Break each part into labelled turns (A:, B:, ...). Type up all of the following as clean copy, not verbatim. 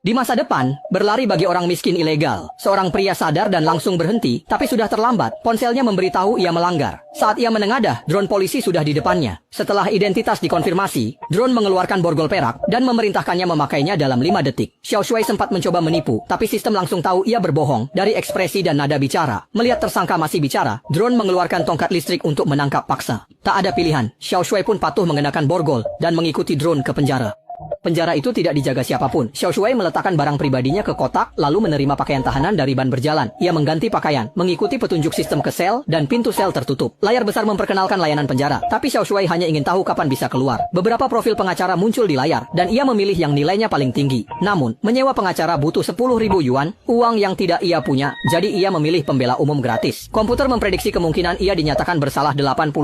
A: Di masa depan, berlari bagi orang miskin ilegal. Seorang pria sadar dan langsung berhenti, tapi sudah terlambat. Ponselnya memberitahu ia melanggar. Saat ia menengadah, drone polisi sudah di depannya. Setelah identitas dikonfirmasi, drone mengeluarkan borgol perak dan memerintahkannya memakainya dalam 5 detik. Xiao Shui sempat mencoba menipu, tapi sistem langsung tahu ia berbohong dari ekspresi dan nada bicara. Melihat tersangka masih bicara, drone mengeluarkan tongkat listrik untuk menangkap paksa. Tak ada pilihan, Xiao Shui pun patuh mengenakan borgol dan mengikuti drone ke penjara. Penjara itu tidak dijaga siapapun. Xiao Shui meletakkan barang pribadinya ke kotak, lalu menerima pakaian tahanan dari ban berjalan. Ia mengganti pakaian, mengikuti petunjuk sistem ke sel, dan pintu sel tertutup. Layar besar memperkenalkan layanan penjara, tapi Xiao Shui hanya ingin tahu kapan bisa keluar. Beberapa profil pengacara muncul di layar, dan ia memilih yang nilainya paling tinggi. Namun, menyewa pengacara butuh 10.000 yuan, uang yang tidak ia punya, jadi ia memilih pembela umum gratis. Komputer memprediksi kemungkinan ia dinyatakan bersalah 89%,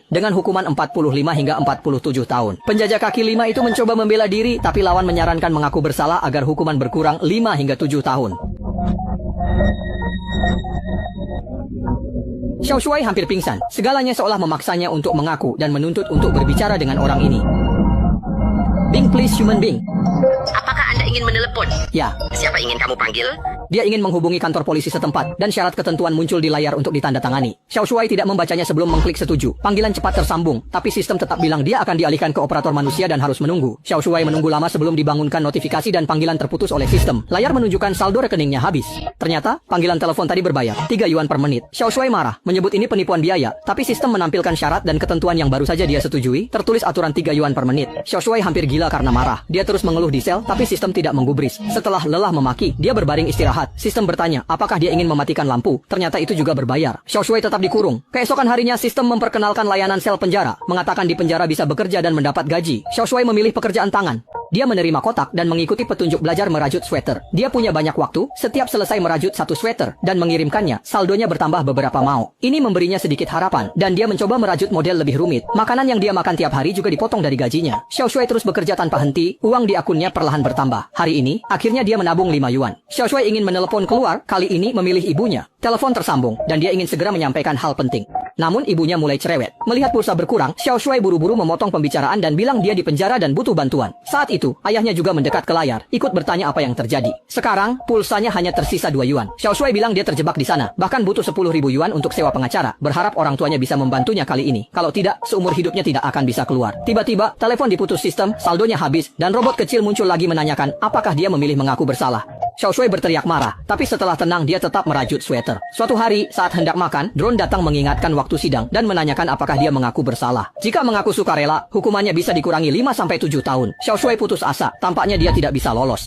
A: dengan hukuman 45 hingga 47 tahun. Penjajah kaki 5 itu mencoba membela diri, tapi lawan menyarankan mengaku bersalah agar hukuman berkurang 5 hingga 7 tahun. Xiao Shui hampir pingsan. Segalanya seolah memaksanya untuk mengaku dan menuntut untuk berbicara dengan orang ini. Bing, please, human being.
B: Apakah Anda ingin menelepon?
A: Ya.
B: Siapa ingin kamu panggil?
A: Dia ingin menghubungi kantor polisi setempat, dan syarat ketentuan muncul di layar untuk ditandatangani. Xiao Shui tidak membacanya sebelum mengklik setuju. Panggilan cepat tersambung, tapi sistem tetap bilang dia akan dialihkan ke operator manusia dan harus menunggu. Xiao Shui menunggu lama sebelum dibangunkan notifikasi dan panggilan terputus oleh sistem. Layar menunjukkan saldo rekeningnya habis. Ternyata, panggilan telepon tadi berbayar, 3 yuan per menit. Xiao Shui marah, menyebut ini penipuan biaya, tapi sistem menampilkan syarat dan ketentuan yang baru saja dia setujui, tertulis aturan 3 yuan per menit. Xiao Shui hampir gila karena marah. Dia terus mengeluh di sel, tapi sistem tidak menggubris. Setelah lelah memaki, dia berbaring istirahat. Sistem bertanya, apakah dia ingin mematikan lampu? Ternyata itu juga berbayar. Xiao Shui tetap dikurung. Keesokan harinya sistem memperkenalkan layanan sel penjara, mengatakan di penjara bisa bekerja dan mendapat gaji. Xiao Shui memilih pekerjaan tangan. Dia menerima kotak dan mengikuti petunjuk belajar merajut sweater. Dia punya banyak waktu, setiap selesai merajut satu sweater dan mengirimkannya, saldonya bertambah beberapa mao. Ini memberinya sedikit harapan, dan dia mencoba merajut model lebih rumit. Makanan yang dia makan tiap hari juga dipotong dari gajinya. Xiao Shui terus bekerja tanpa henti, uang di akunnya perlahan bertambah. Hari ini, akhirnya dia menabung 5 yuan. Xiao Shui ingin menelepon keluar, kali ini memilih ibunya. Telepon tersambung, dan dia ingin segera menyampaikan hal penting. Namun ibunya mulai cerewet. Melihat pulsa berkurang, Xiao Shui buru-buru memotong pembicaraan dan bilang dia di penjara dan butuh bantuan. Saat itu, ayahnya juga mendekat ke layar, ikut bertanya apa yang terjadi. Sekarang, pulsanya hanya tersisa 2 yuan. Xiao Shui bilang dia terjebak di sana, bahkan butuh 10.000 yuan untuk sewa pengacara. Berharap orang tuanya bisa membantunya kali ini. Kalau tidak, seumur hidupnya tidak akan bisa keluar. Tiba-tiba, telepon diputus sistem, saldonya habis, dan robot kecil muncul lagi menanyakan apakah dia memilih mengaku bersalah. Xiao Shui berteriak marah, tapi setelah tenang dia tetap merajut sweater. Suatu hari, saat hendak makan, drone datang mengingatkan waktu sidang dan menanyakan apakah dia mengaku bersalah. Jika mengaku sukarela, hukumannya bisa dikurangi 5-7 tahun. Xiao Shui putus asa, tampaknya dia tidak bisa lolos.